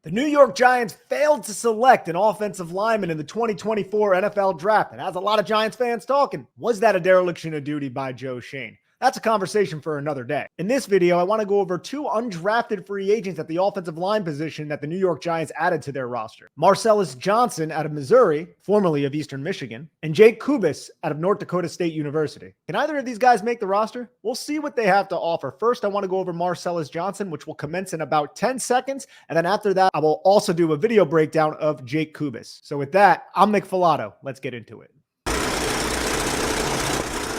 The New York Giants failed to select an offensive lineman in the 2024 NFL Draft. And has a lot of Giants fans talking. Was that a dereliction of duty by Joe Schoen? That's a conversation for another day. In this video, I want to go over two undrafted free agents at the offensive line position that the New York Giants added to their roster. Marcelus Johnson out of Missouri, formerly of Eastern Michigan, and Jake Kubis out of North Dakota State University. Can either of these guys make the roster? We'll see what they have to offer. First, I want to go over Marcelus Johnson, which will commence in about 10 seconds. And then after that, I will also do a video breakdown of Jake Kubis. So with that, I'm Nick Falato. Let's get into it.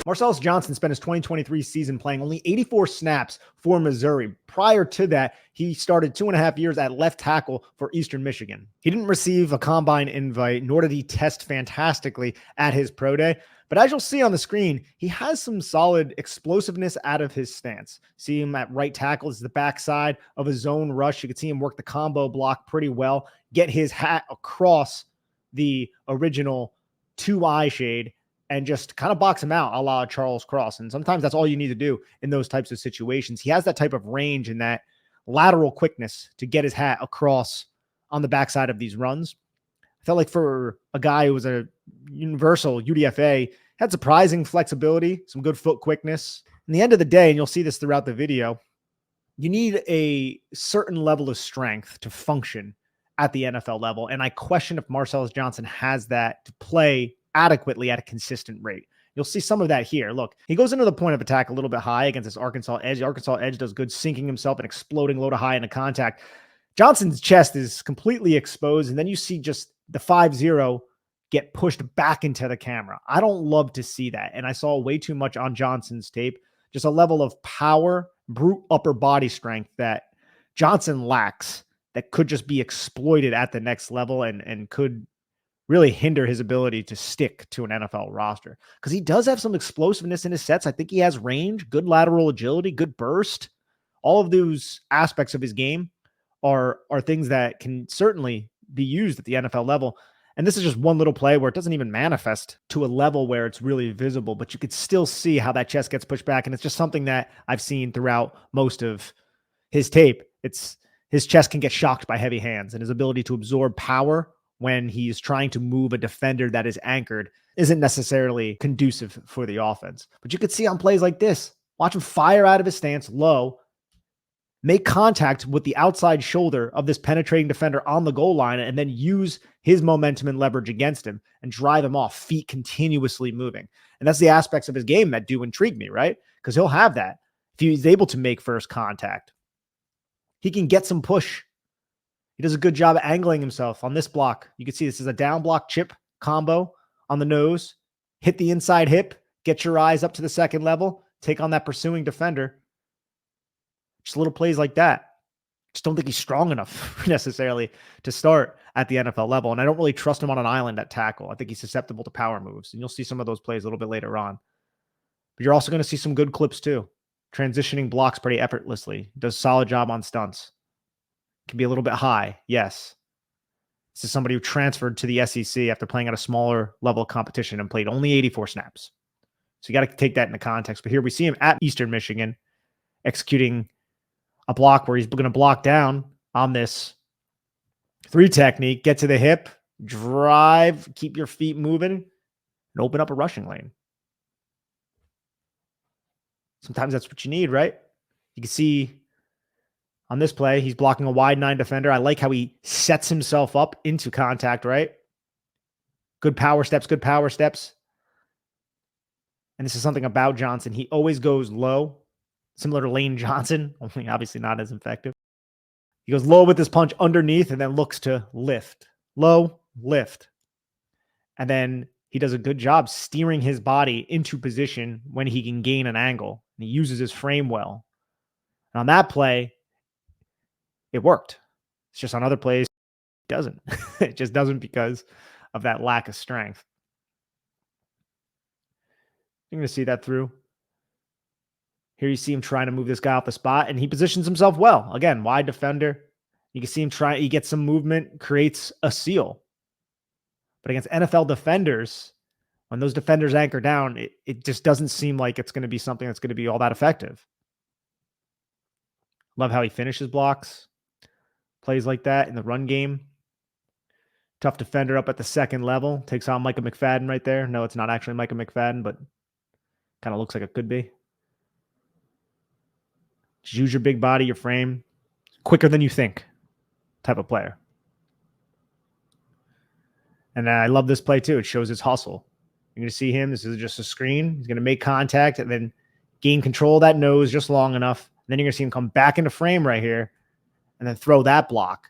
Marcelus Johnson spent his 2023 season playing only 84 snaps for Missouri. Prior to that, he started 2.5 years at left tackle for Eastern Michigan. He didn't receive a combine invite, nor did he test fantastically at his pro day. But as you'll see on the screen, he has some solid explosiveness out of his stance. See him at right tackle. This is the backside of a zone rush. You can see him work the combo block pretty well, get his hat across the original two-eye shade, and just kind of box him out a la Charles Cross. And sometimes that's all you need to do in those types of situations. He has that type of range and that lateral quickness to get his hat across on the backside of these runs. I felt like for a guy who was a universal UDFA, had surprising flexibility, some good foot quickness. In the end of the day, and you'll see this throughout the video, you need a certain level of strength to function at the NFL level. And I question if Marcelus Johnson has that to play adequately at a consistent rate. You'll see some of that here. Look, he goes into the point of attack a little bit high against this Arkansas edge. The Arkansas edge does good sinking himself and exploding low to high into contact. Johnson's chest is completely exposed, and then you see just the 5-0 get pushed back into the camera. I don't love to see that, and I saw way too much on Johnson's tape. Just a level of power, brute upper body strength that Johnson lacks that could just be exploited at the next level and could really hinder his ability to stick to an NFL roster, because he does have some explosiveness in his sets. I think he has range, good lateral agility, good burst. All of those aspects of his game are things that can certainly be used at the NFL level. And this is just one little play where it doesn't even manifest to a level where it's really visible, but you could still see how that chest gets pushed back. And it's just something that I've seen throughout most of his tape. It's his chest can get shocked by heavy hands, and his ability to absorb power when he's trying to move a defender that is anchored isn't necessarily conducive for the offense. But you could see on plays like this, watch him fire out of his stance low, make contact with the outside shoulder of this penetrating defender on the goal line, and then use his momentum and leverage against him and drive him off, feet continuously moving. And that's the aspects of his game that do intrigue me, right? Because he'll have that if he's able to make first contact. He can get some push. He does a good job of angling himself on this block. You can see this is a down block chip combo on the nose. Hit the inside hip, get your eyes up to the second level, take on that pursuing defender. Just little plays like that. Just don't think he's strong enough necessarily to start at the NFL level. And I don't really trust him on an island at tackle. I think he's susceptible to power moves. And you'll see some of those plays a little bit later on. But you're also going to see some good clips too. Transitioning blocks pretty effortlessly. Does a solid job on stunts. Can be a little bit high. Yes. This is somebody who transferred to the SEC after playing at a smaller level of competition and played only 84 snaps. So you got to take that into context. But here we see him at Eastern Michigan executing a block where he's going to block down on this 3 technique, get to the hip, drive, keep your feet moving, and open up a rushing lane. Sometimes that's what you need, right? You can see on this play, he's blocking a wide 9 defender. I like how he sets himself up into contact, right? Good power steps, good power steps. And this is something about Johnson. He always goes low, similar to Lane Johnson, only obviously not as effective. He goes low with his punch underneath and then looks to lift. Low, lift. And then he does a good job steering his body into position when he can gain an angle. And he uses his frame well. And on that play, it worked. It's just on other plays, it doesn't. It just doesn't because of that lack of strength. You're going to see that through. Here you see him trying to move this guy off the spot, and he positions himself well. Again, wide defender. You can see him try. He gets some movement, creates a seal. But against NFL defenders, when those defenders anchor down, it just doesn't seem like it's going to be something that's going to be all that effective. Love how he finishes blocks. plays like that in the run game. Tough defender up at the second level. Takes on Micah McFadden right there. No, it's not actually Micah McFadden, but kind of looks like it could be. Just use your big body, your frame. Quicker than you think type of player. And I love this play too. It shows his hustle. You're going to see him. This is just a screen. He's going to make contact and then gain control of that nose just long enough. And then you're going to see him come back into frame right here and then throw that block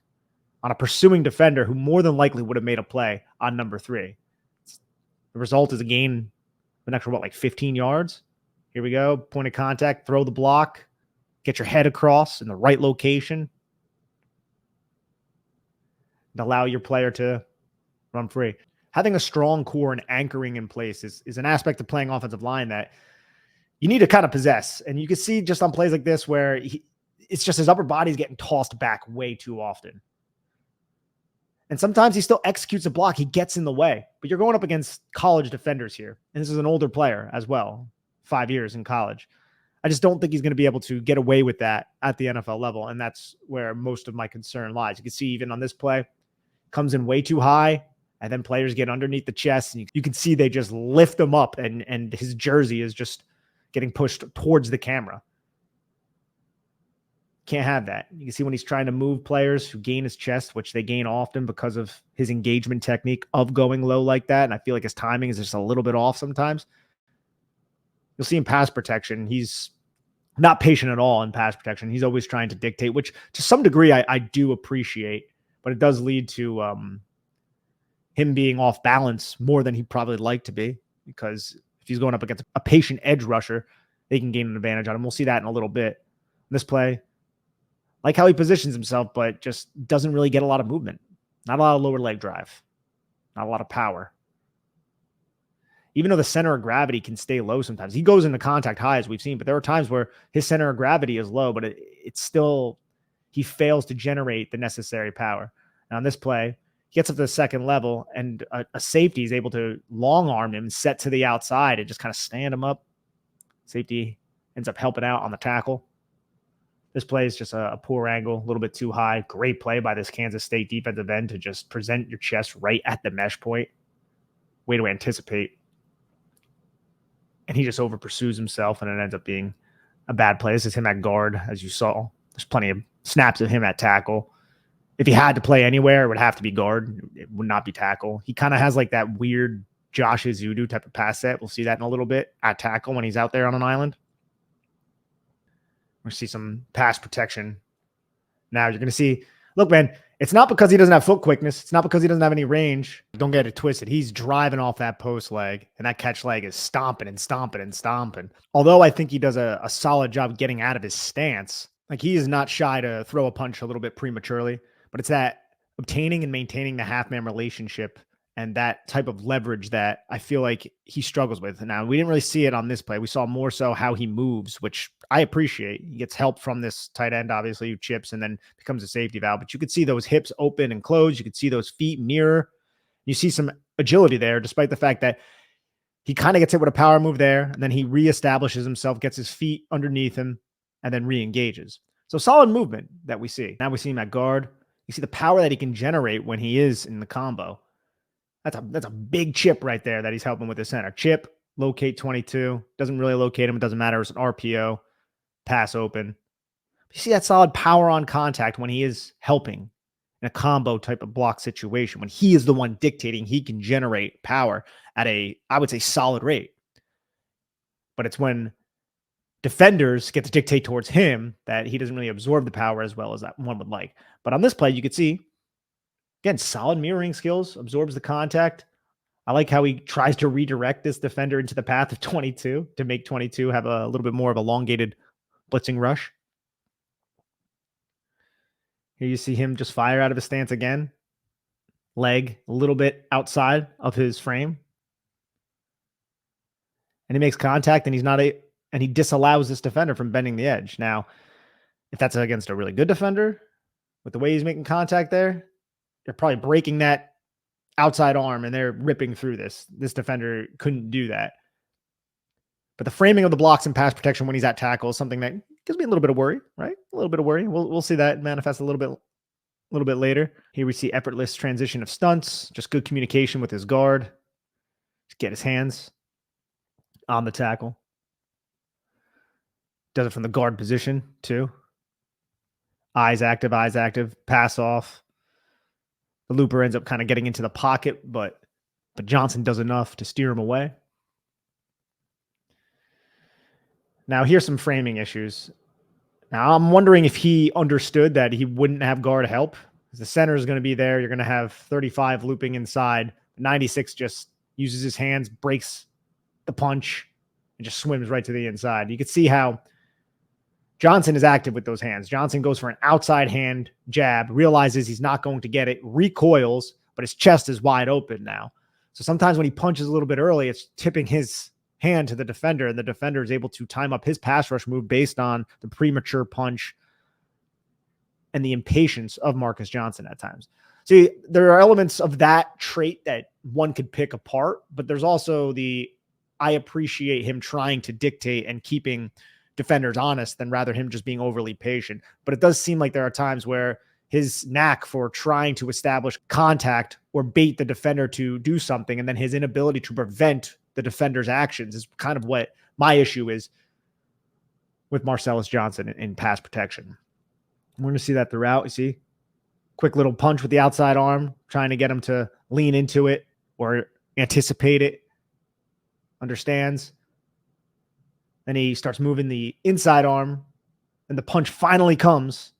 on a pursuing defender who more than likely would have made a play on number 3. The result is a gain of an extra, like 15 yards? Here we go. Point of contact, throw the block, get your head across in the right location, and allow your player to run free. Having a strong core and anchoring in place is an aspect of playing offensive line that you need to kind of possess. And you can see just on plays like this where it's just his upper body is getting tossed back way too often. And sometimes he still executes a block. He gets in the way. But you're going up against college defenders here. And this is an older player as well, 5 years in college. I just don't think he's going to be able to get away with that at the NFL level. And that's where most of my concern lies. You can see even on this play, comes in way too high. And then players get underneath the chest. And you can see they just lift him up. And his jersey is just getting pushed towards the camera. Can't have that. You can see when he's trying to move players who gain his chest, which they gain often because of his engagement technique of going low like that. And I feel like his timing is just a little bit off sometimes. You'll see in pass protection, he's not patient at all in pass protection. He's always trying to dictate, which to some degree I do appreciate, but it does lead to him being off balance more than he'd probably like to be, because if he's going up against a patient edge rusher, they can gain an advantage on him. We'll see that in a little bit. This play, like how he positions himself, but just doesn't really get a lot of movement. Not a lot of lower leg drive. Not a lot of power. Even though the center of gravity can stay low sometimes. He goes into contact high, as we've seen, but there are times where his center of gravity is low, but it's still, he fails to generate the necessary power. Now on this play, he gets up to the second level, and a safety is able to long arm him, set to the outside, and just kind of stand him up. Safety ends up helping out on the tackle. This play is just a poor angle, a little bit too high. Great play by this Kansas State defensive end to just present your chest right at the mesh point. Way to anticipate. And he just over pursues himself, and it ends up being a bad play. This is him at guard, as you saw. There's plenty of snaps of him at tackle. If he had to play anywhere, it would have to be guard. It would not be tackle. He kind of has like that weird Josh Izudu type of pass set. We'll see that in a little bit at tackle when he's out there on an island. We're going to see some pass protection. Now you're going to see, look, man, it's not because he doesn't have foot quickness. It's not because he doesn't have any range. Don't get it twisted. He's driving off that post leg, and that catch leg is stomping and stomping and stomping. Although I think he does a solid job getting out of his stance. Like, he is not shy to throw a punch a little bit prematurely, but it's that obtaining and maintaining the half-man relationship and that type of leverage that I feel like he struggles with. Now, we didn't really see it on this play. We saw more so how he moves, which I appreciate. He gets help from this tight end, obviously, who chips and then becomes a safety valve. But you could see those hips open and close. You could see those feet mirror. You see some agility there, despite the fact that he kind of gets hit with a power move there, and then he reestablishes himself, gets his feet underneath him, and then re-engages. So solid movement that we see. Now we see him at guard. You see the power that he can generate when he is in the combo. That's a big chip right there that he's helping with the center. Chip, locate 22. Doesn't really locate him. It doesn't matter. It's an RPO. Pass open. You see that solid power on contact when he is helping in a combo type of block situation. When he is the one dictating, he can generate power at a, I would say, solid rate. But it's when defenders get to dictate towards him that he doesn't really absorb the power as well as that one would like. But on this play, you could see, again, solid mirroring skills, absorbs the contact. I like how he tries to redirect this defender into the path of 22 to make 22 have a little bit more of elongated blitzing rush. Here you see him just fire out of his stance again. Leg a little bit outside of his frame. And he makes contact, and he disallows this defender from bending the edge. Now, if that's against a really good defender, with the way he's making contact there, they're probably breaking that outside arm and they're ripping through this. This defender couldn't do that. But the framing of the blocks and pass protection when he's at tackle is something that gives me a little bit of worry, right? A little bit of worry. We'll see that manifest a little bit A little bit later, here we see effortless transition of stunts, just good communication with his guard. Just get his hands on the tackle. Does it from the guard position too. Eyes active, pass off. The looper ends up kind of getting into the pocket, but Johnson does enough to steer him away. Now, here's some framing issues. Now, I'm wondering if he understood that he wouldn't have guard help. The center is going to be there. You're going to have 35 looping inside. 96 just uses his hands, breaks the punch, and just swims right to the inside. You can see how Johnson is active with those hands. Johnson goes for an outside hand jab, realizes he's not going to get it, recoils, but his chest is wide open now. So sometimes when he punches a little bit early, it's tipping his hand to the defender, and the defender is able to time up his pass rush move based on the premature punch and the impatience of Marcus Johnson at times. See, there are elements of that trait that one could pick apart, but there's also I appreciate him trying to dictate and keeping defenders honest than rather him just being overly patient. But it does seem like there are times where his knack for trying to establish contact or bait the defender to do something, and then his inability to prevent the defender's actions is kind of what my issue is with Marcelus Johnson in pass protection. We're going to see that throughout. You see, quick little punch with the outside arm, trying to get him to lean into it or anticipate it, understands. Then he starts moving the inside arm, and the punch finally comes.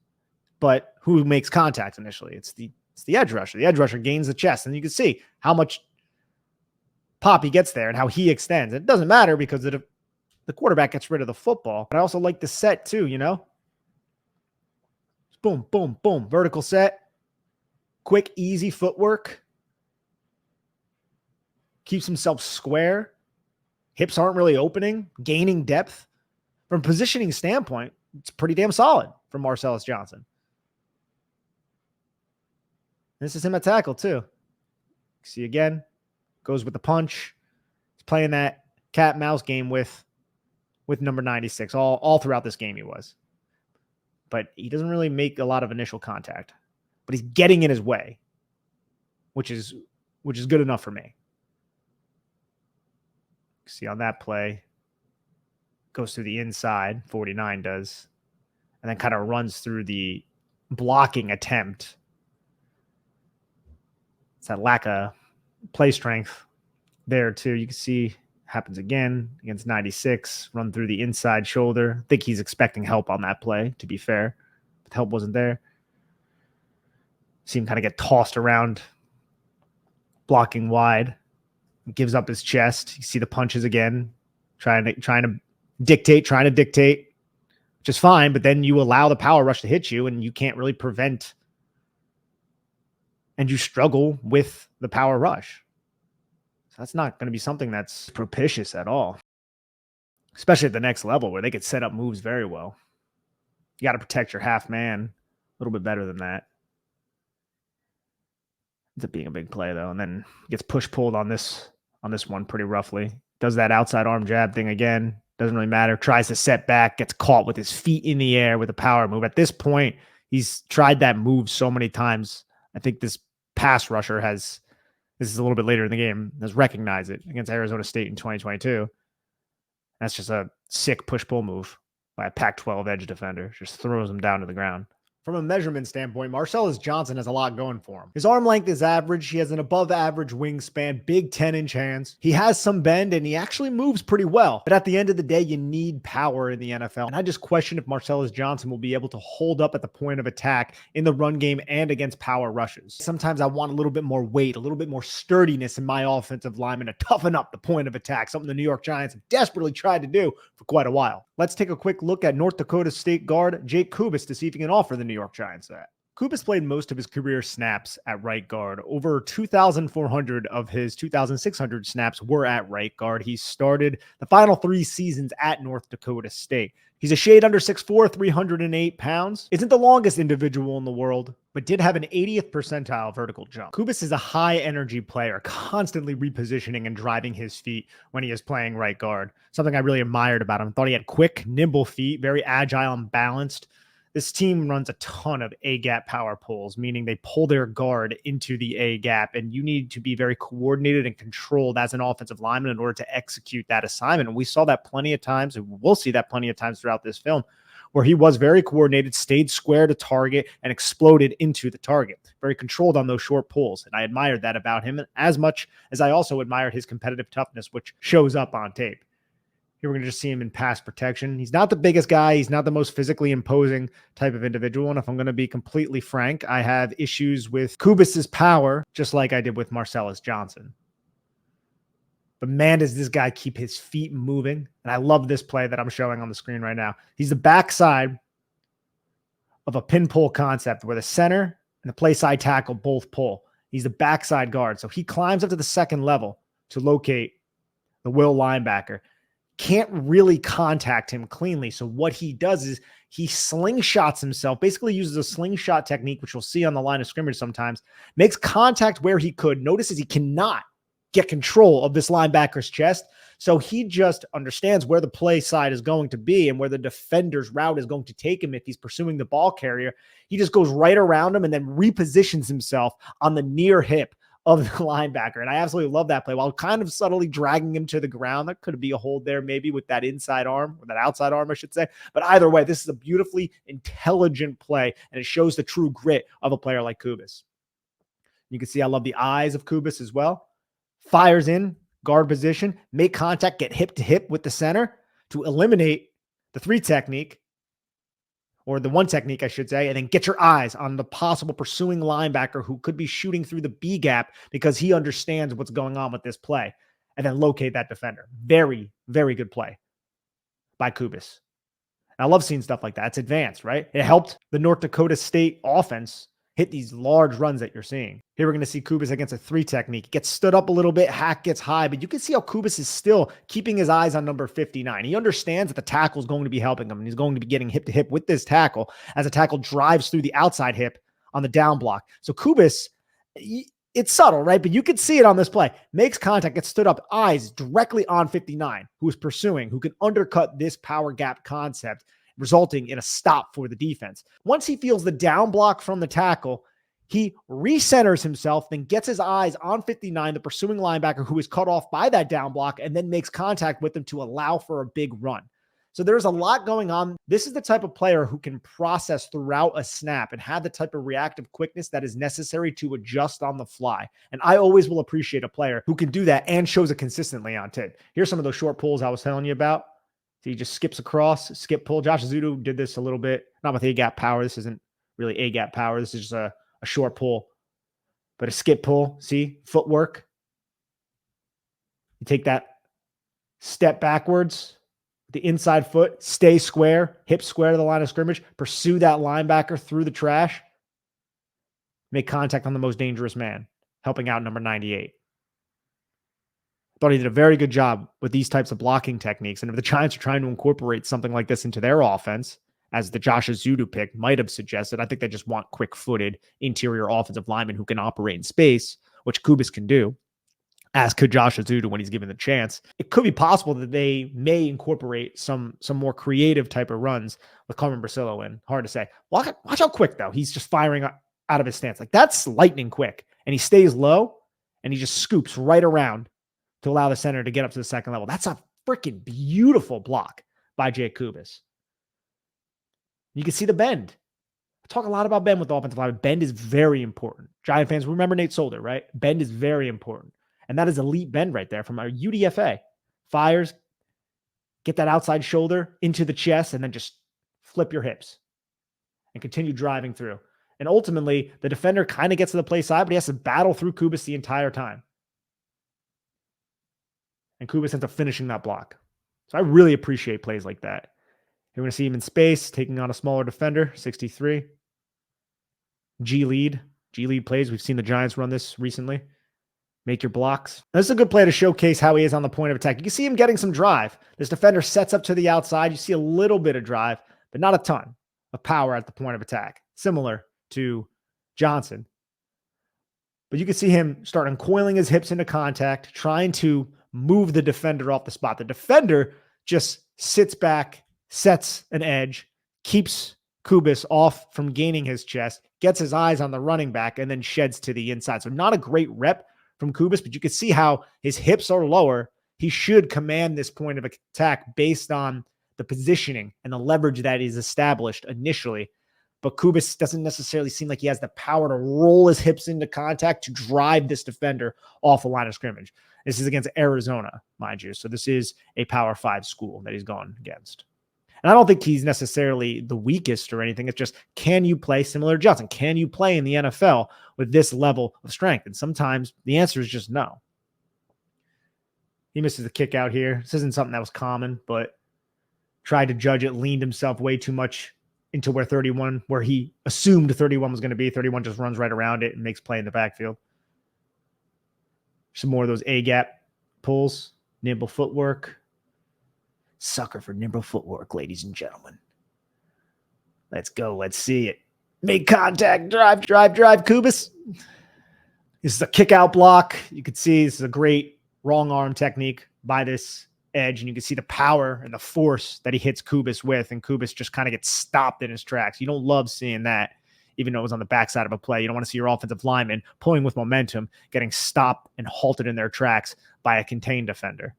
But who makes contact initially? It's the edge rusher. The edge rusher gains the chest, and you can see how much pop he gets there and how he extends. It doesn't matter because the quarterback gets rid of the football. But I also like the set too, you know? Boom, boom, boom. Vertical set. Quick, easy footwork. Keeps himself square. Hips aren't really opening. Gaining depth. From a positioning standpoint, it's pretty damn solid from Marcelus Johnson. This is him at tackle too. See again. Goes with the punch. He's playing that cat mouse game with number 96. All throughout this game he was. But he doesn't really make a lot of initial contact. But he's getting in his way, which is good enough for me. See on that play, goes through the inside, 49 does, and then kind of runs through the blocking attempt. It's that lack of play strength there too. You can see happens again against 96, run through the inside shoulder. I think he's expecting help on that play, to be fair, but help wasn't there. See him kind of get tossed around, blocking wide. Gives up his chest. You see the punches again, trying to dictate, which is fine, but then you allow the power rush to hit you and you can't really prevent, and you struggle with the power rush. So that's not going to be something that's propitious at all, especially at the next level where they could set up moves very well. You got to protect your half man a little bit better than that. Ends up being a big play though, and then gets push-pulled on this one pretty roughly. Does that outside arm jab thing again. Doesn't really matter. Tries to set back, gets caught with his feet in the air with a power move. At this point, he's tried that move so many times. I think this pass rusher this is a little bit later in the game, has recognized it against Arizona State in 2022. That's just a sick push-pull move by a Pac-12 edge defender. Just throws him down to the ground. From a measurement standpoint, Marcelus Johnson has a lot going for him. His arm length is average. He has an above average wingspan, big 10-inch hands. He has some bend and he actually moves pretty well. But at the end of the day, you need power in the NFL. And I just question if Marcelus Johnson will be able to hold up at the point of attack in the run game and against power rushes. Sometimes I want a little bit more weight, a little bit more sturdiness in my offensive lineman to toughen up the point of attack, something the New York Giants have desperately tried to do for quite a while. Let's take a quick look at North Dakota State guard Jake Kubis to see if he can offer the New York Giants that. Kubas played most of his career snaps at right guard. Over 2,400 of his 2,600 snaps were at right guard. He started the final 3 seasons at North Dakota State. He's a shade under 6'4", 308 pounds. Isn't the longest individual in the world, but did have an 80th percentile vertical jump. Kubis is a high-energy player, constantly repositioning and driving his feet when he is playing right guard. Something I really admired about him. Thought he had quick, nimble feet, very agile and balanced. This team runs a ton of A-gap power pulls, meaning they pull their guard into the A-gap, and you need to be very coordinated and controlled as an offensive lineman in order to execute that assignment. And we saw that plenty of times, and we'll see that plenty of times throughout this film, where he was very coordinated, stayed square to target, and exploded into the target. Very controlled on those short pulls, and I admired that about him as much as I also admired his competitive toughness, which shows up on tape. Here we're going to just see him in pass protection. He's not the biggest guy. He's not the most physically imposing type of individual. And if I'm going to be completely frank, I have issues with Kubas's power, just like I did with Marcelus Johnson. But man, does this guy keep his feet moving. And I love this play that I'm showing on the screen right now. He's the backside of a pin pull concept where the center and the play side tackle both pull. He's the backside guard. So he climbs up to the second level to locate the will linebacker. Can't really contact him cleanly. So what he does is he slingshots himself, basically uses a slingshot technique, which we'll see on the line of scrimmage sometimes, makes contact where he could, notices he cannot get control of this linebacker's chest. So he just understands where the play side is going to be and where the defender's route is going to take him if he's pursuing the ball carrier. He just goes right around him and then repositions himself on the near hip of the linebacker. And I absolutely love that play while kind of subtly dragging him to the ground. That could be a hold there maybe with that inside arm or that outside arm, I should say. But either way, this is a beautifully intelligent play and it shows the true grit of a player like Kubis. You can see I love the eyes of Kubis as well. Fires in, guard position, make contact, get hip to hip with the center to eliminate the 3 technique, or the 1 technique, I should say, and then get your eyes on the possible pursuing linebacker who could be shooting through the B gap because he understands what's going on with this play, and then locate that defender. Very, very good play by Kubis. I love seeing stuff like that. It's advanced, right? It helped the North Dakota State offense hit these large runs that you're seeing. Here we're going to see Kubis against a 3 technique. He gets stood up a little bit, hack gets high, but you can see how Kubis is still keeping his eyes on number 59. He understands that the tackle is going to be helping him, and he's going to be getting hip to hip with this tackle as a tackle drives through the outside hip on the down block. So Kubis, it's subtle, right? But you can see it on this play. Makes contact, gets stood up, eyes directly on 59, who is pursuing, who can undercut this power gap concept, resulting in a stop for the defense. Once he feels the down block from the tackle, he recenters himself, then gets his eyes on 59, the pursuing linebacker who is cut off by that down block, and then makes contact with him to allow for a big run. So there's a lot going on. This is the type of player who can process throughout a snap and have the type of reactive quickness that is necessary to adjust on the fly. And I always will appreciate a player who can do that and shows it consistently on tape. Here's some of those short pulls I was telling you about. So he just skips across, skip pull. Josh Azudu did this a little bit, not with A-gap power. This isn't really A-gap power. This is just a short pull, but a skip pull. See, footwork. You take that step backwards, the inside foot, stay square, hip square to the line of scrimmage, pursue that linebacker through the trash, make contact on the most dangerous man, helping out number 98. Thought he did a very good job with these types of blocking techniques. And if the Giants are trying to incorporate something like this into their offense, as the Josh Azudu pick might have suggested, I think they just want quick-footed interior offensive linemen who can operate in space, which Kubis can do, as could Josh Azudu when he's given the chance. It could be possible that they may incorporate some more creative type of runs with Carmen Brasillo in. Hard to say. Watch how quick, though. He's just firing out of his stance. Like, that's lightning quick. And he stays low, and he just scoops right around to allow the center to get up to the second level. That's a freaking beautiful block by Jake Kubis. You can see the bend. I talk a lot about bend with the offensive line. Bend is very important. Giant fans, remember Nate Solder, right? Bend is very important. And that is elite bend right there from our UDFA. Fires, get that outside shoulder into the chest, and then just flip your hips and continue driving through. And ultimately, the defender kind of gets to the play side, but he has to battle through Kubis the entire time. And Kubis ends up finishing that block. So I really appreciate plays like that. You're going to see him in space, taking on a smaller defender, 63. G-lead plays. We've seen the Giants run this recently. Make your blocks. This is a good play to showcase how he is on the point of attack. You can see him getting some drive. This defender sets up to the outside. You see a little bit of drive, but not a ton of power at the point of attack, similar to Johnson. But you can see him start uncoiling his hips into contact, trying to move the defender off the spot. The defender just sits back, sets an edge, keeps Kubis off from gaining his chest, gets his eyes on the running back, and then sheds to the inside. So not a great rep from Kubis, but you can see how his hips are lower. He should command this point of attack based on the positioning and the leverage that is established initially. But Kubis doesn't necessarily seem like he has the power to roll his hips into contact to drive this defender off the line of scrimmage. This is against Arizona, mind you. So this is a Power 5 school that he's gone against. And I don't think he's necessarily the weakest or anything. It's just, can you play similar to Johnson? Can you play in the NFL with this level of strength? And sometimes the answer is just no. He misses the kick out here. This isn't something that was common, but tried to judge it, leaned himself way too much into where he assumed 31 was going to be. 31 just runs right around it and makes play in the backfield. Some more of those A-gap pulls, nimble footwork. Sucker for nimble footwork, ladies and gentlemen. Let's go. Let's see it. Make contact. Drive, Kubis. This is a kick-out block. You can see this is a great wrong arm technique by this edge, and you can see the power and the force that he hits Kubis with, and Kubis just kind of gets stopped in his tracks. You don't love seeing that, even though it was on the backside of a play. You don't want to see your offensive lineman pulling with momentum, getting stopped and halted in their tracks by a contained defender.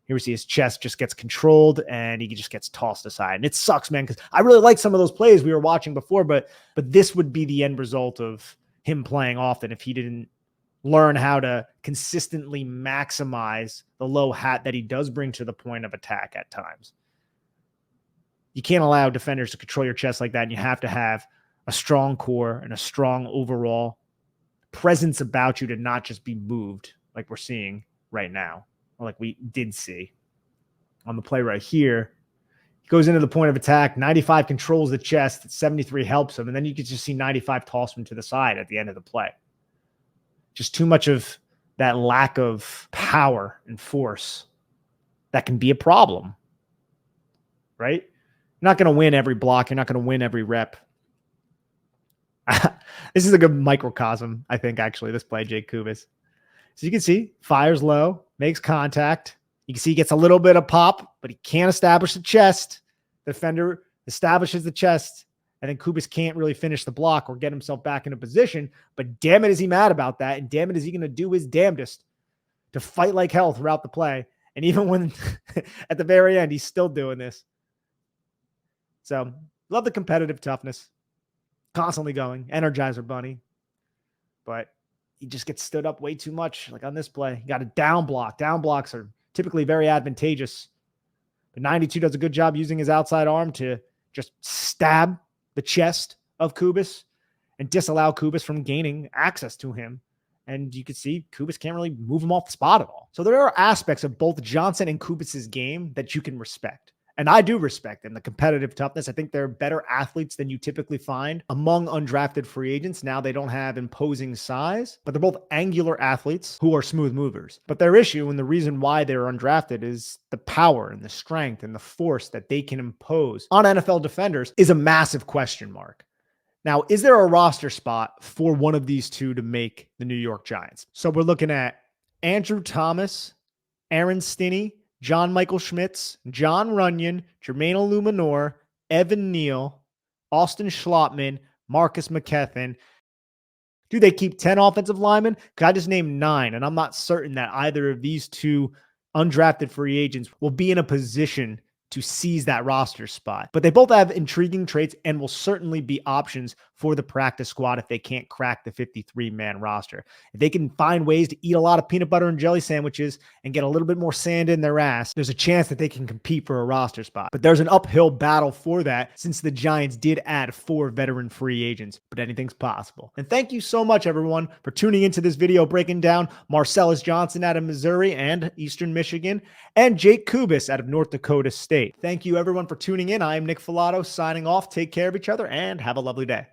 Here we see his chest just gets controlled and he just gets tossed aside. And it sucks, man, because I really like some of those plays we were watching before, but this would be the end result of him playing often if he didn't learn how to consistently maximize the low hat that he does bring to the point of attack at times. You can't allow defenders to control your chest like that, and you have to have a strong core and a strong overall presence about you to not just be moved like we're seeing right now, or like we did see on the play right here. He goes into the point of attack. 95 controls the chest. 73 helps him. And then you can just see 95 toss him to the side at the end of the play. Just too much of that lack of power and force that can be a problem, right? You're not going to win every block. You're not going to win every rep. This is a good microcosm, I think, actually, this play, Jake Kubis. So you can see, fires low, makes contact. You can see he gets a little bit of pop, but he can't establish the chest. The defender establishes the chest, and then Kubis can't really finish the block or get himself back into position. But damn it, is he mad about that, and damn it, is he going to do his damnedest to fight like hell throughout the play. And even when at the very end, he's still doing this. So love the competitive toughness. Constantly going. Energizer bunny. But he just gets stood up way too much. Like on this play, he got a down block. Down blocks are typically very advantageous. But 92 does a good job using his outside arm to just stab the chest of Kubis and disallow Kubis from gaining access to him. And you can see Kubis can't really move him off the spot at all. So there are aspects of both Johnson and Kubis' game that you can respect. And I do respect them. The competitive toughness. I think they're better athletes than you typically find among undrafted free agents. Now they don't have imposing size, but they're both angular athletes who are smooth movers. But their issue and the reason why they're undrafted is the power and the strength and the force that they can impose on NFL defenders is a massive question mark. Now, is there a roster spot for one of these two to make the New York Giants? So we're looking at Andrew Thomas, Aaron Stinney, John Michael Schmitz, John Runyon, Jermaine Illuminor, Evan Neal, Austin Schlottman, Marcus McKethan. Do they keep 10 offensive linemen? I just named 9, and I'm not certain that either of these two undrafted free agents will be in a position to seize that roster spot. But they both have intriguing traits and will certainly be options for the practice squad if they can't crack the 53-man roster. If they can find ways to eat a lot of peanut butter and jelly sandwiches and get a little bit more sand in their ass, there's a chance that they can compete for a roster spot. But there's an uphill battle for that since the Giants did add 4 veteran free agents, but anything's possible. And thank you so much, everyone, for tuning into this video breaking down Marcelus Johnson out of Missouri and Eastern Michigan and Jake Kubis out of North Dakota State. Thank you, everyone, for tuning in. I am Nick Falato signing off. Take care of each other and have a lovely day.